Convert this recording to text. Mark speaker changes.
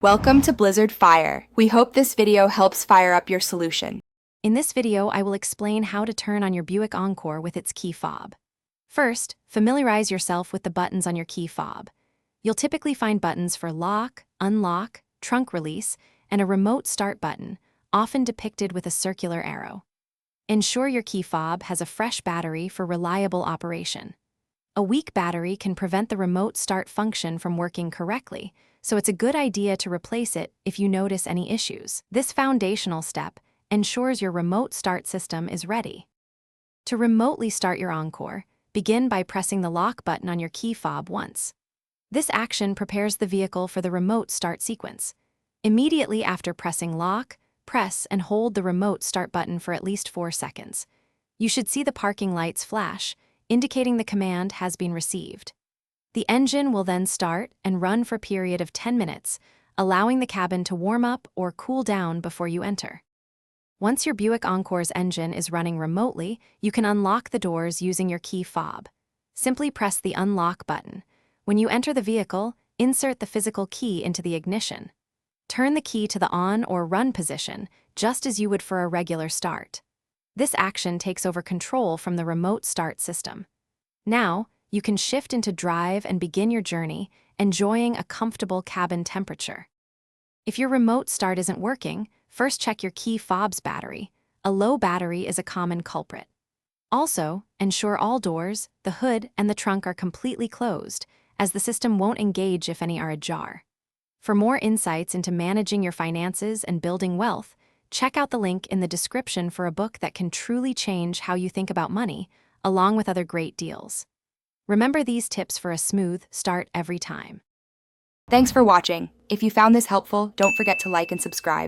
Speaker 1: Welcome to Blizzard Fire. We hope this video helps fire up your solution.
Speaker 2: In this video, I will explain how to turn on your Buick Encore with its key fob. First, familiarize yourself with the buttons on your key fob. You'll typically find buttons for lock, unlock, trunk release, and a remote start button, often depicted with a circular arrow. Ensure your key fob has a fresh battery for reliable operation. A weak battery can prevent the remote start function from working correctly, so it's a good idea to replace it if you notice any issues. This foundational step ensures your remote start system is ready. To remotely start your Encore, begin by pressing the lock button on your key fob once. This action prepares the vehicle for the remote start sequence. Immediately after pressing lock, press and hold the remote start button for at least 4 seconds. You should see the parking lights flash, indicating the command has been received. The engine will then start and run for a period of 10 minutes, allowing the cabin to warm up or cool down before you enter. Once your Buick Encore's engine is running remotely, you can unlock the doors using your key fob. Simply press the unlock button. When you enter the vehicle, insert the physical key into the ignition. Turn the key to the on or run position, just as you would for a regular start. This action takes over control from the remote start system. Now, you can shift into drive and begin your journey, enjoying a comfortable cabin temperature. If your remote start isn't working, first check your key fob's battery. A low battery is a common culprit. Also, ensure all doors, the hood, and the trunk are completely closed, as the system won't engage if any are ajar. For more insights into managing your finances and building wealth, check out the link in the description for a book that can truly change how you think about money, along with other great deals. Remember these tips for a smooth start every time.
Speaker 1: Thanks for watching. If you found this helpful, don't forget to like and subscribe.